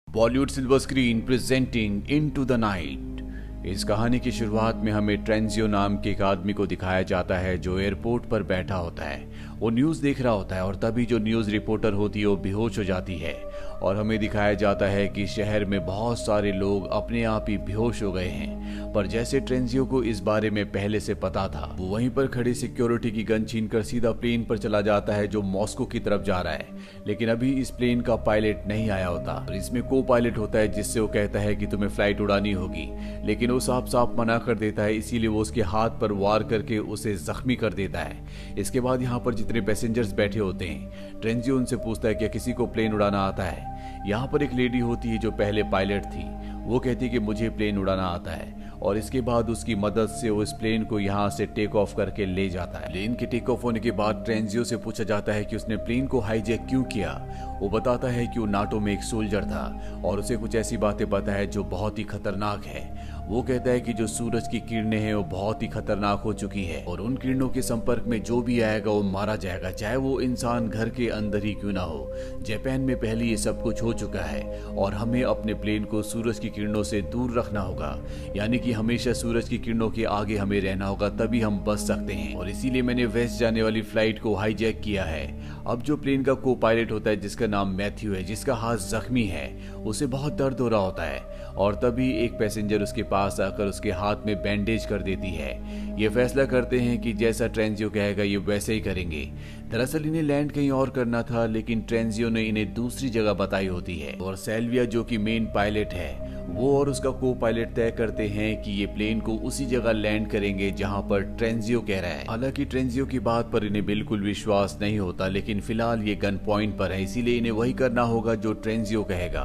Bollywood silver screen presenting into the night. इस कहानी की शुरुआत में हमें ट्रेंजियो नाम के एक आदमी को दिखाया जाता है जो एयरपोर्ट पर बैठा होता है। वो न्यूज़ देख रहा होता है और तभी जो न्यूज़ रिपोर्टर होती है वो बेहोश हो जाती है और हमें दिखाया जाता है कि शहर में बहुत सारे लोग अपने आप ही बेहोश हो गए हैं। पर जैसे ट्रेंजियो को इस बारे में पहले से पता था, वो वहीं पर खड़ी सिक्योरिटी की गन छीनकर सीधा प्लेन पर चला जाता है जो मॉस्को की तरफ जा रहा है। लेकिन अभी इस प्लेन का पायलट नहीं आया होता और इसमें को पायलट होता है जिससे वो कहता है कि तुम्हें फ्लाइट उड़ानी होगी, लेकिन वो साफ साफ मना कर देता है। इसीलिए वो उसके हाथ पर वार करके उसे जख्मी कर देता है। इसके बाद यहाँ पर जितने पैसेंजर्स बैठे होते हैं, ट्रेंजियो उनसे पूछता है कि किसी को प्लेन उड़ाना आता है। यहाँ पर एक लेडी होती है जो पहले पायलट थी। वो कहती है कि मुझे प्लेन उड़ाना आता है और इसके बाद उसकी मदद से वो इस प्लेन को यहाँ से टेक ऑफ करके ले जाता है। प्लेन के टेक ऑफ होने के बाद ट्रेंजियो से पूछा जाता है कि उसने प्लेन को हाईजैक क्यों किया। वो बताता है कि वो नाटो में एक सोल्जर था और उसे कुछ ऐसी बातें पता है जो बहुत ही खतरनाक है। वो कहता है कि जो सूरज की किरणें हैं वो बहुत ही खतरनाक हो चुकी है और उन किरणों के संपर्क में जो भी आएगा वो मारा जाएगा, चाहे वो इंसान घर के अंदर ही क्यों ना हो। जापान में पहले ये सब कुछ हो चुका है और हमें अपने प्लेन को सूरज की किरणों से दूर रखना होगा, यानी कि हमेशा सूरज की किरणों के आगे हमें रहना होगा, तभी हम बच सकते हैं। और इसीलिए मैंने वेस्ट जाने वाली फ्लाइट को हाईजैक किया है। अब जो प्लेन का को पायलट होता है जिसका नाम मैथ्यू है, जिसका हाथ जख्मी है, उसे बहुत दर्द हो रहा होता है और तभी एक पैसेंजर उसके पास आकर उसके हाथ में बैंडेज कर देती है। ये फैसला करते हैं कि जैसा ट्रेंजियो कहेगा ये वैसे ही करेंगे। दरअसल इन्हें लैंड कहीं और करना था, लेकिन ट्रेंजियो ने इन्हें दूसरी जगह बताई होती है और सेल्विया जो कि मेन पायलट है, वो और उसका को पायलट तय करते हैं कि ये प्लेन को उसी जगह लैंड करेंगे जहां पर ट्रेंजियो कह रहा है। हालांकि ट्रेंजियो की बात पर इन्हें बिल्कुल विश्वास नहीं होता, लेकिन फिलहाल ये गन पॉइंट पर है, इसीलिए इन्हें वही करना होगा जो ट्रेंजियो कहेगा।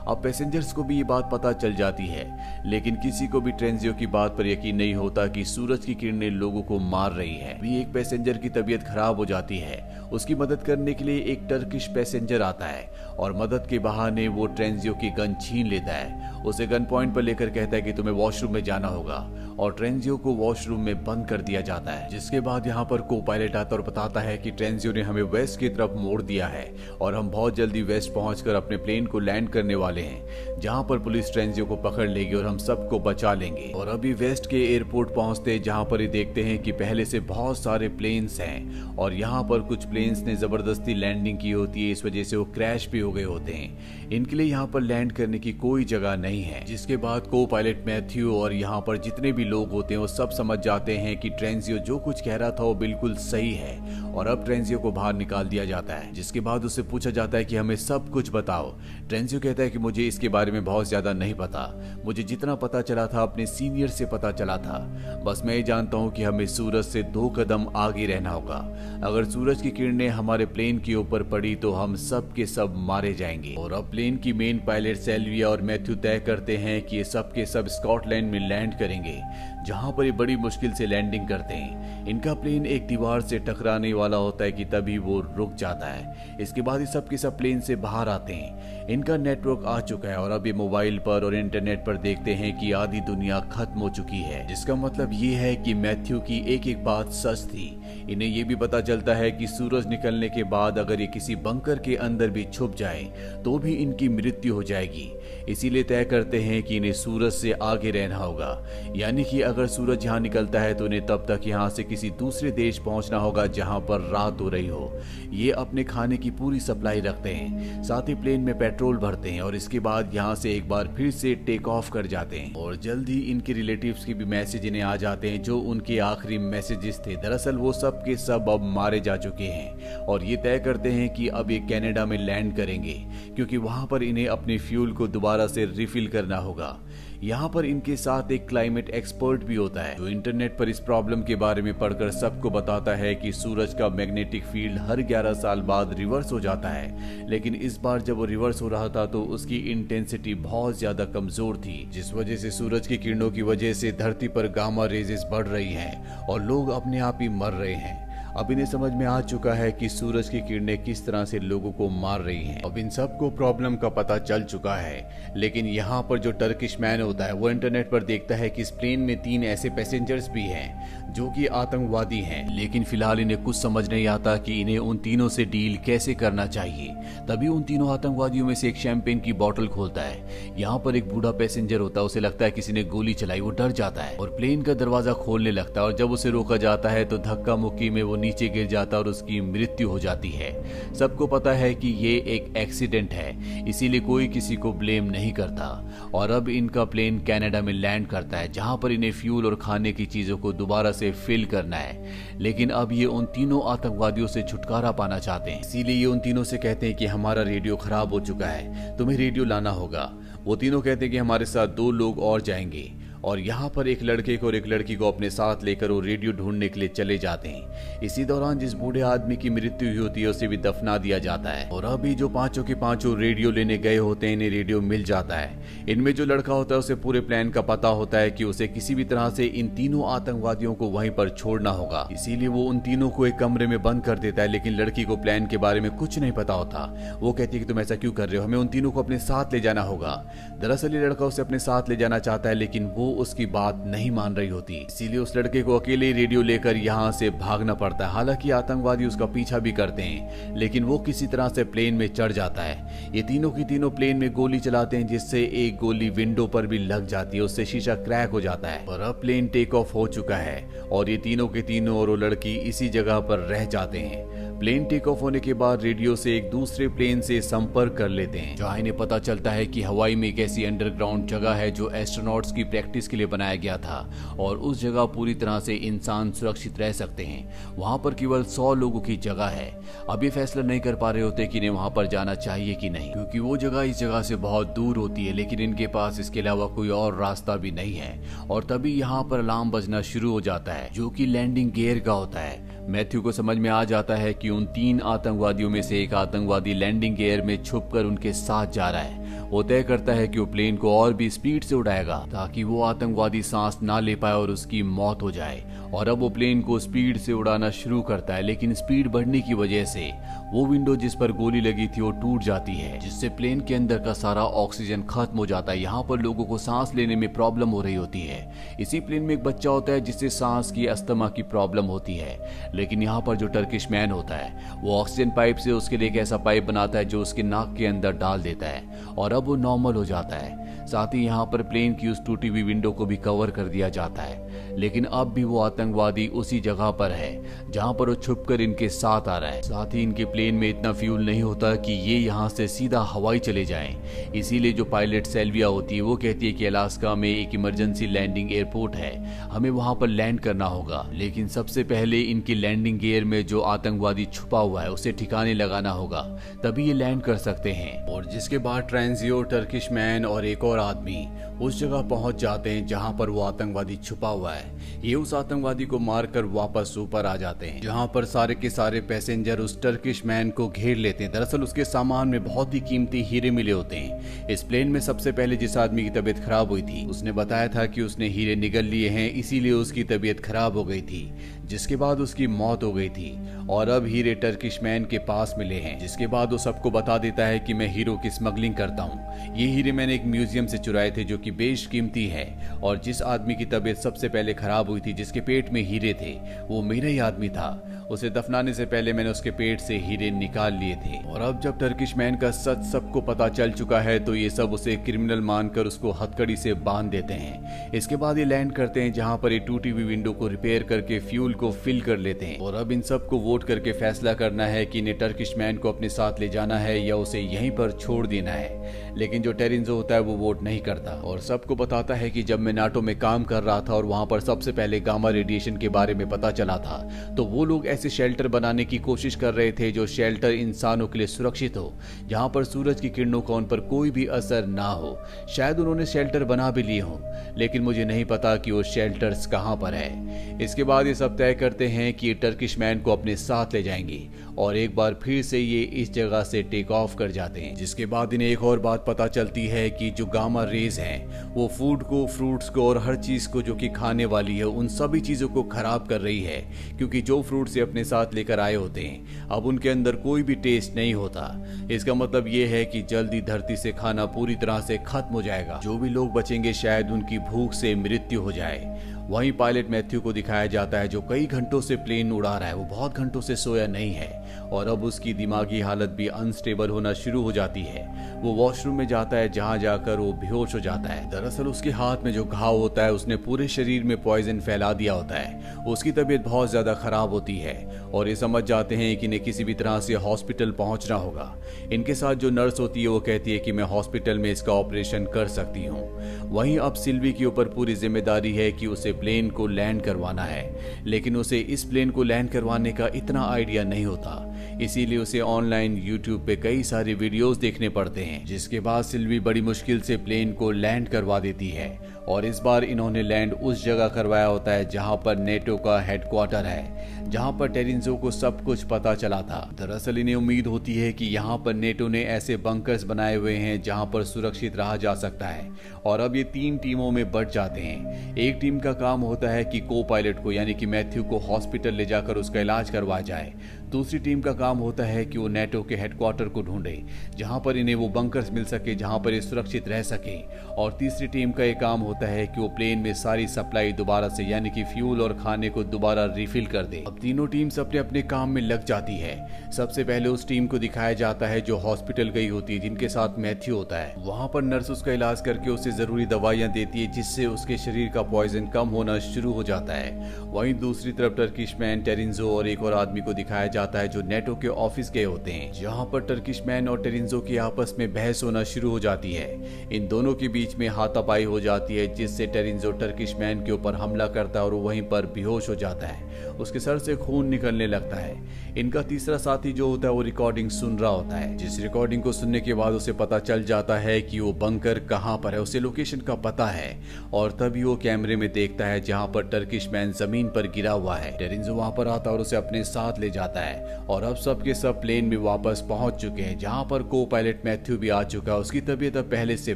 अब पैसेंजर्स को भी ये बात पता चल जाती है, लेकिन किसी को भी ट्रेंजियो की बात पर यकीन नहीं होता कि सूरज की किरणें लोगों को मार रही है। भी एक पैसेंजर की तबीयत खराब हो जाती है। उसकी मदद करने के लिए एक टर्किश पैसेंजर आता है और मदद के बहाने वो ट्रेंजियो की गन छीन लेता है। उसे गन पॉइंट पर लेकर कहता है कि तुम्हें वॉशरूम में जाना होगा और ट्रेंजियो को वॉशरूम में बंद कर दिया जाता है। जिसके बाद यहाँ पर को पायलट आता और बताता है कि ट्रेंजियो ने हमें वेस्ट की तरफ मोड़ दिया है और हम बहुत जल्दी वेस्ट पहुंचकर अपने प्लेन को लैंड करने वाले हैं, जहां पर पुलिस ट्रेंजियो को पकड़ लेगी और हम सबको बचा लेंगे। और अभी वेस्ट के एयरपोर्ट पहुंचते जहां पर ये देखते हैं कि पहले से बहुत सारे प्लेन्स हैं और यहाँ पर कुछ प्लेन्स ने जबरदस्ती लैंडिंग की होती है, इस वजह से वो क्रैश भी हो गए होते हैं। इनके लिए यहाँ पर लैंड करने की कोई जगह नहीं है। जिसके बाद को पायलट मैथ्यू और यहाँ पर जितने भी लोग होते हैं वो सब समझ जाते हैं कि ट्रेंजियो जो कुछ कह रहा था वो बिल्कुल सही है और अब ट्रेंजियो को बाहर निकाल दिया जाता है। जिसके बाद उससे पूछा जाता है कि हमें सब कुछ बताओ। ट्रेंजियो कहता है कि मुझे इसके बारे में बहुत ज्यादा नहीं पता, मुझे जितना पता चला था अपने सीनियर से पता चला था। बस मैं ये जानता हूँ कि हमें सूरज से 2 कदम आगे रहना होगा। अगर सूरज की किरणें हमारे प्लेन के ऊपर पड़ी तो हम सब के सब मारे जाएंगे। और अब प्लेन की मेन पायलट सेल्विया और मैथ्यू तय करते हैं कि ये सब के सब स्कॉटलैंड में लैंड करेंगे, जहां पर ये बड़ी मुश्किल से लैंडिंग करते हैं। इनका प्लेन एक दीवार से टकराने वाला होता है कि तभी वो रुक जाता है। इसके बाद ये सब के सब प्लेन से बाहर आते हैं। इनका नेटवर्क आ चुका है और अब ये मोबाइल पर और इंटरनेट पर देखते हैं कि आधी दुनिया खत्म हो चुकी है, जिसका मतलब ये है कि मैथ्यू की एक एक बात सच थी। इन्हें ये भी पता चलता है कि सूरज निकलने के बाद अगर ये किसी बंकर के अंदर भी छुप जाए तो भी इनकी मृत्यु हो जाएगी। इसीलिए तय करते हैं कि इन्हें सूरज से आगे रहना होगा, यानी कि अगर सूरज यहाँ निकलता है तो इन्हें तब तक यहाँ से किसी दूसरे देश पहुंचना होगा जहां पर रात हो रही हो। ये अपने खाने की पूरी सप्लाई रखते हैं, साथ ही प्लेन में पेट्रोल भरते हैं और इसके बाद यहाँ से एक बार फिर से टेक ऑफ कर जाते हैं। और जल्द ही इनके रिलेटिव्स के भी मैसेज इन्हें आ जाते हैं जो उनके आखिरी मैसेजेस थे। दरअसल वो सब के सब अब मारे जा चुके हैं और ये तय करते हैं कि अब ये कनाडा में लैंड करेंगे, क्योंकि वहां पर इन्हें अपने फ्यूल को दोबारा से रिफिल करना होगा। यहाँ पर इनके साथ एक क्लाइमेट एक्सपर्ट भी होता है जो इंटरनेट पर इस प्रॉब्लम के बारे में पढ़कर सबको बताता है कि सूरज का मैग्नेटिक फील्ड हर 11 साल बाद रिवर्स हो जाता है। लेकिन इस बार जब वो रिवर्स हो रहा था तो उसकी इंटेंसिटी बहुत ज्यादा कमजोर थी, जिस वजह से सूरज की किरणों की वजह से धरती पर गामा रेजेस बढ़ रही हैं और लोग अपने आप ही मर रहे हैं। अब इन्हें समझ में आ चुका है कि सूरज की किरणें किस तरह से लोगों को मार रही हैं। अब इन सबको प्रॉब्लम का पता चल चुका है, लेकिन यहाँ पर जो टर्किश मैन होता है वो इंटरनेट पर देखता है कि इस प्लेन में 3 ऐसे पैसेंजर्स भी हैं जो कि आतंकवादी हैं। लेकिन फिलहाल इन्हें कुछ समझ नहीं आता कि इन्हें उन तीनों से डील कैसे करना चाहिए। तभी उन तीनों आतंकवादियों में से एक शैंपेन की बोतल खोलता है। यहाँ पर एक बूढ़ा पैसेंजर होता है, उसे लगता है किसी ने गोली चलाई, वो डर जाता है और प्लेन का दरवाजा खोलने लगता है। और जब उसे रोका जाता है तो धक्का मुक्की में वो नीचे गिर जाता है और उसकी मृत्यु हो जाती है। सबको पता है कि ये एक एक्सीडेंट है, इसीलिए कोई किसी को ब्लेम नहीं करता। और अब इनका प्लेन कनाडा में लैंड करता है, जहां पर इन्हें फ्यूल और खाने की चीजों को दोबारा से फिल करना है। लेकिन अब ये उन तीनों आतंकवादियों से छुटकारा पाना चाहते हैं, इसीलिए ये उन तीनों से कहते हैं कि हमारा रेडियो खराब हो चुका है, तुम्हें रेडियो लाना होगा। वो तीनों कहते हैं कि हमारे साथ 2 लोग और जाएंगे। और यहाँ पर एक लड़के को और एक लड़की को अपने साथ लेकर वो रेडियो ढूंढने के लिए चले जाते हैं। इसी दौरान जिस बूढ़े आदमी की मृत्यु हुई होती है उसे भी दफना दिया जाता है। और अभी जो पांचों के पांचों रेडियो लेने गए होते हैं, इन्हें रेडियो मिल जाता है। इनमें जो लड़का होता है उसे पूरे प्लान का पता होता है कि उसे किसी भी तरह से इन तीनों आतंकवादियों को वहीं पर छोड़ना होगा, इसीलिए वो उन तीनों को एक कमरे में बंद कर देता है। लेकिन लड़की को प्लान के बारे में कुछ नहीं पता होता। वो कहती है कि तुम ऐसा क्यों कर रहे हो, हमें उन तीनों को अपने साथ ले जाना होगा। दरअसल ये लड़का उसे अपने साथ ले जाना चाहता है, लेकिन वो उसकी बात नहीं मान रही होती, इसीलिए उस लड़के को अकेले रेडियो लेकर यहाँ से भागना पड़ता है। हालांकि आतंकवादी उसका पीछा भी करते हैं, लेकिन वो किसी तरह से प्लेन में चढ़ जाता है। ये तीनों की तीनों प्लेन में गोली चलाते हैं, जिससे एक गोली विंडो पर भी लग जाती है, उससे शीशा क्रैक हो जाता है। और अब प्लेन टेक ऑफ हो चुका है और ये तीनों के तीनों और वो लड़की इसी जगह पर रह जाते हैं। प्लेन टेक ऑफ होने के बाद रेडियो से एक दूसरे प्लेन से संपर्क कर लेते हैं, जहां इन्हें पता चलता है कि हवाई में एक ऐसी अंडरग्राउंड जगह है जो एस्ट्रोनॉट्स की प्रैक्टिस के लिए बनाया गया था और उस जगह पूरी तरह से इंसान सुरक्षित रह सकते हैं। वहां पर केवल 100 लोगों की जगह है। अब ये फैसला नहीं कर पा रहे होते कि इन्हें वहां पर जाना चाहिए कि नहीं, क्योंकि वो जगह इस जगह से बहुत दूर होती है। लेकिन इनके पास इसके अलावा कोई और रास्ता भी नहीं है। और तभी यहाँ पर अलार्म बजना शुरू हो जाता है, जो कि लैंडिंग गियर का होता है। मैथ्यू को समझ में आ जाता है कि उन 3 आतंकवादियों में से एक आतंकवादी लैंडिंग गियर में छुपकर उनके साथ जा रहा है। वो तय करता है कि वो प्लेन को और भी स्पीड से उड़ाएगा ताकि वो आतंकवादी सांस ना ले पाए और उसकी मौत हो जाए। और अब वो प्लेन को स्पीड से उड़ाना शुरू करता है, लेकिन स्पीड बढ़ने की वजह से वो विंडो जिस पर गोली लगी थी वो टूट जाती है, जिससे प्लेन के अंदर का सारा ऑक्सीजन खत्म हो जाता है। यहाँ पर लोगों को सांस लेने में प्रॉब्लम हो रही होती है। इसी प्लेन में एक बच्चा होता है जिससे सांस की अस्थमा की प्रॉब्लम होती है। लेकिन यहाँ पर जो टर्किश मैन होता है वो ऑक्सीजन पाइप से उसके लिए एक ऐसा पाइप बनाता है जो उसके नाक के अंदर डाल देता है और अब वो नॉर्मल हो जाता है। साथ ही यहाँ पर प्लेन की उस टूटी हुई विंडो को भी कवर कर दिया जाता है। लेकिन अब भी वो आतंकवादी उसी जगह पर है जहाँ पर वो छुपकर इनके साथ आ रहा है। साथ ही इनके प्लेन में इतना फ्यूल नहीं होता कि ये यहाँ से सीधा हवाई चले जाएं। इसीलिए जो पायलट सेल्विया होती है वो कहती है कि अलास्का में एक इमरजेंसी लैंडिंग एयरपोर्ट है, हमें वहां पर लैंड करना होगा। लेकिन सबसे पहले इनकी लैंडिंग गियर में जो आतंकवादी छुपा हुआ है उसे ठिकाने लगाना होगा, तभी ये लैंड कर सकते हैं। और जिसके बाद ट्रांजियो, टर्किश मैन और एक और आदमी उस जगह पहुंच जाते हैं जहां पर वो आतंकवादी छुपा हुआ है। ये उस आतंकवादी को मारकर वापस ऊपर आ जाते हैं, जहां पर सारे के सारे पैसेंजर उस टर्किश मैन को घेर लेते हैं। दरअसल उसके सामान में बहुत ही कीमती हीरे मिले होते हैं। इस प्लेन में सबसे पहले जिस आदमी की तबीयत खराब हुई थी उसने बताया था कि उसने हीरे निगल लिए हैं, इसीलिए उसकी तबीयत खराब हो गई थी, जिसके बाद उसकी मौत हो गई थी। और अब हीरे टर्किश मैन के पास मिले हैं, जिसके बाद वो सबको बता देता है कि मैं हीरो की स्मगलिंग करता हूँ। ये हीरे मैंने एक म्यूजियम से चुराए थे जो कि बेशकीमती है। और जिस आदमी की तबीयत सबसे पहले खराब हुई थी, जिसके पेट में हीरे थे, वो मेरा ही आदमी था। उसे दफनाने से पहले मैंने उसके पेट से हीरे निकाल लिए थे। और अब जब टर्किश मैन का सच सबको पता चल चुका है तो ये सब उसे क्रिमिनल मानकर उसको हथकड़ी से बांध देते हैं। इसके बाद ये लैंड करते हैं जहां पर ये टूटी हुई विंडो को रिपेयर करके फ्यूल को फिल कर लेते हैं। और अब इन सब को वोट करके फैसला करना है कि इन्हें टर्किश मैन को अपने साथ ले जाना है या उसे यहीं पर छोड़ देना है। लेकिन जो टेरिंजो होता है वो वोट नहीं करता और सबको बताता है कि जब मैं नाटो में काम कर रहा था और वहां पर सबसे पहले गामा रेडिएशन के बारे में पता चला था, तो वो लोग ऐसे शेल्टर बनाने की कोशिश कर रहे थे जो शेल्टर इंसानों के लिए सुरक्षित हो, जहां पर सूरज की किरणों का उन पर कोई भी असर ना हो। शायद उन्होंने शेल्टर बना भी लिए हों, लेकिन मुझे नहीं पता कि वो शेल्टर्स कहां पर है। इसके बाद ये सब तय करते हैं कि टर्किश मैन को अपने साथ ले जाएंगे और एक बार फिर से ये इस जगह से टेक ऑफ कर जाते हैं। जिसके बाद इन्हें एक और बात पता चलती है कि जो गामा रेज हैं वो फूड को, फ्रूट्स को और हर चीज को जो कि खाने वाली है उन सभी चीजों को खराब कर रही है, क्योंकि जो फ्रूट्स या अपने साथ लेकर आए होते हैं अब उनके अंदर कोई भी टेस्ट नहीं होता। इसका मतलब ये है कि जल्दी धरती से खाना पूरी तरह से खत्म हो जाएगा। जो भी लोग बचेंगे शायद उनकी भूख से मृत्यु हो जाए। वहीं पायलट मैथ्यू को दिखाया जाता है जो कई घंटों से प्लेन उड़ा रहा है, वो बहुत घंटों से सोया नहीं है और अब उसकी दिमागी हालत भी अनस्टेबल होना शुरू हो जाती है। वो वॉशरूम में जाता है जहां जाकर वो बेहोश हो जाता है। दरअसल उसके हाथ में जो घाव होता है उसने पूरे शरीर में पॉइजन फैला दिया होता है। उसकी तबीयत बहुत ज्यादा खराब होती है और ये समझ जाते हैं कि इन्हें किसी भी तरह से हॉस्पिटल पहुंचना होगा। इनके साथ जो नर्स होती है वो कहती है कि मैं हॉस्पिटल में इसका ऑपरेशन कर सकती हूँ। वहीं अब सिल्वी के ऊपर पूरी जिम्मेदारी है कि उसे प्लेन को लैंड करवाना है, लेकिन उसे इस प्लेन को लैंड करवाने का इतना आइडिया नहीं होता। इसीलिए उसे ऑनलाइन यूट्यूब पे कई सारे वीडियोस देखने पड़ते हैं, जिसके बाद सिल्वी बड़ी मुश्किल से प्लेन को लैंड करवा देती है और इस बार इन्होंने लैंड उस जगह करवाया होता है जहां पर नेटो का हेडक्वार्टर है, जहां पर टेरिंजो को सब कुछ पता चला था। दरअसल इन्हें उम्मीद होती है कि यहाँ पर नेटो ने ऐसे बंकर्स बनाए हुए हैं जहां पर सुरक्षित रहा जा सकता है और अब ये 3 टीमों में बंट जाते हैं। एक टीम का काम होता है कि को पायलट को यानी कि मैथ्यू को हॉस्पिटल ले जाकर उसका इलाज करवाया जाए। दूसरी टीम का काम होता है कि वो नेटो के हेडक्वार्टर को ढूंढे जहां पर इन्हें वो बंकर्स मिल सके जहां पर ये सुरक्षित रह सके। और तीसरी टीम का ये काम होता है कि वो प्लेन में सारी सप्लाई दोबारा से यानी कि फ्यूल और खाने को दोबारा रिफिल कर दे। अब तीनों टीम्स अपने अपने काम में लग जाती है। सबसे पहले उस टीम को दिखाया जाता है जो हॉस्पिटल गई होती है, जिनके साथ मैथ्यू होता है। वहां पर नर्स उसका इलाज करके उसे जरूरी दवाइयां देती है जिससे उसके शरीर का पॉइजन कम होना शुरू हो जाता है। वहीं दूसरी तरफ टर्किश मैन, टेरिंजो और एक और आदमी को दिखाया जाता है जो नेटो के ऑफिस गए होते हैं, जहां पर टर्किश मैन और टेरिंजो की आपस में बहस होना शुरू हो जाती है। इन दोनों के बीच में हाथापाई हो जाती है जिससे टेरिंजो टर्किश मैन के ऊपर हमला करता है और वहीं पर बेहोश हो जाता है। उसके सर से खून निकलने लगता है। इनका तीसरा साथी जो होता है वो रिकॉर्डिंग सुन रहा होता है, जिस रिकॉर्डिंग को सुनने के बाद उसे पता चल जाता है कि वो बंकर कहां पर है, उसे लोकेशन का पता है और तभी वो कैमरे में देखता है जहां पर टर्किश मैन जमीन पर गिरा हुआ है। टेरिंजो वहां पर आता है और उसे अपने साथ ले जाता है और अब सब के सब प्लेन में वापस पहुंच चुके हैं जहां पर को पायलट मैथ्यू भी आ चुका है। उसकी तबीयत अब पहले से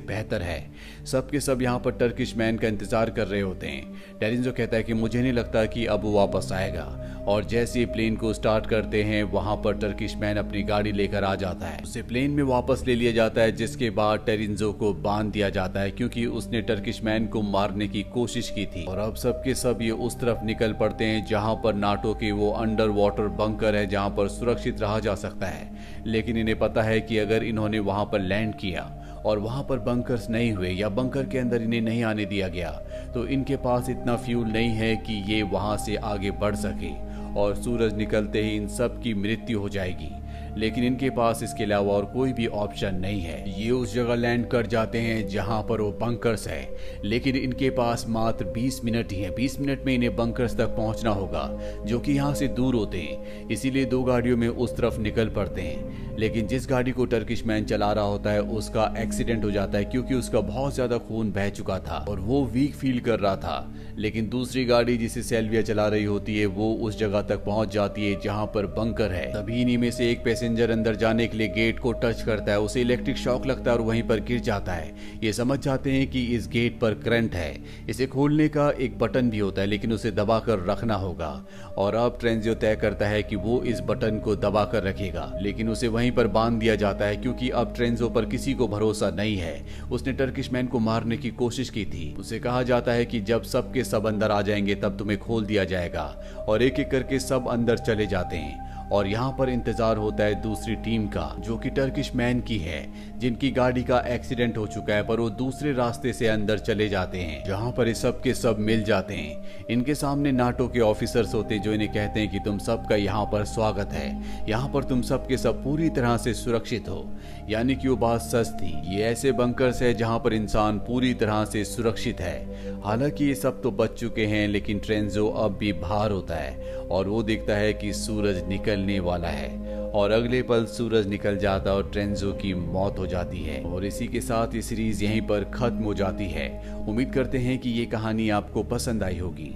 बेहतर है। सब के सब यहाँ पर टर्किश मैन का इंतजार कर रहे होते हैं। टेरिंजो कहता है कि मुझे नहीं लगता कि अब वो वापस आएगा और जैसे ही प्लेन को स्टार्ट करते हैं वहां पर टर्किश मैन अपनी गाड़ी लेकर आ जाता है। उसे प्लेन में वापस ले लिया जाता है जिसके बाद टेरिंजो को बांध दिया जाता है क्योंकि उसने टर्किश मैन को मारने की कोशिश की थी। और अब सब के सब ये उस तरफ निकल पड़ते हैं जहां पर नाटो के वो अंडर वाटर बंकर है जहां पर सुरक्षित रहा जा सकता है। लेकिन इन्हें पता है कि अगर इन्होंने वहां पर लैंड किया और वहां पर बंकर्स नहीं हुए या बंकर के अंदर इन्हें नहीं आने दिया गया तो इनके पास इतना फ्यूल नहीं है कि ये वहां से आगे बढ़ सके और सूरज निकलते ही इन सब की मृत्यु हो जाएगी। लेकिन इनके पास इसके अलावा और कोई भी ऑप्शन नहीं है। ये उस जगह लैंड कर जाते हैं जहां पर वो बंकर्स है, लेकिन इनके पास मात्र 20 मिनट ही है। 20 मिनट में इन्हें बंकर्स तक पहुंचना होगा जो कि यहाँ से दूर होते हैं। इसीलिए 2 गाड़ियों में उस तरफ निकल पड़ते हैं। लेकिन जिस गाड़ी को टर्किश मैन चला रहा होता है उसका एक्सीडेंट हो जाता है क्योंकि उसका बहुत ज्यादा खून बह चुका था और वो वीक फील कर रहा था। लेकिन दूसरी गाड़ी जिसे सेल्विया चला रही होती है वो उस जगह तक पहुंच जाती है जहां पर बंकर है। तभी इन्हीं में से एक पैसेंजर अंदर जाने के लिए गेट को टच करता है, उसे इलेक्ट्रिक शॉक लगता है और वहीं पर गिर जाता है। ये समझ जाते हैं कि इस गेट पर करंट है। इसे खोलने का एक बटन भी होता है लेकिन उसे दबाकर रखना होगा और अब ट्रेंजियो तय करता है कि वो इस बटन को दबाकर रखेगा, लेकिन उसे वहीं पर बांध दिया जाता है क्योंकि अब ट्रेंजियो पर किसी को भरोसा नहीं है। उसने टर्किश मैन को मारने की कोशिश की थी। उसे कहा जाता है कि जब सब के सब अंदर आ जाएंगे तब तुम्हें खोल दिया जाएगा और एक एक करके सब अंदर चले जाते हैं। और यहाँ पर इंतजार होता है दूसरी टीम का जो कि टर्किश मैन की है, जिनकी गाड़ी का एक्सीडेंट हो चुका है पर वो दूसरे रास्ते से अंदर चले जाते हैं जहाँ पर ये सब के सब मिल जाते हैं। इनके सामने नाटो के ऑफिसर्स होते हैं जो इन्हें कहते हैं कि तुम सबका यहाँ पर स्वागत है, यहाँ पर तुम सब के सब पूरी तरह से सुरक्षित हो। यानी कि वो बात सच थी। ये ऐसे बंकर्स है जहाँ पर इंसान पूरी तरह से सुरक्षित है। हालांकि ये सब तो बच चुके हैं लेकिन ट्रेंजो अब भी बाहर होता है और वो देखता है कि सूरज निकलने वाला है और अगले पल सूरज निकल जाता और ट्रेंजो की मौत हो जाती है। और इसी के साथ ये सीरीज यहीं पर खत्म हो जाती है। उम्मीद करते हैं कि ये कहानी आपको पसंद आई होगी।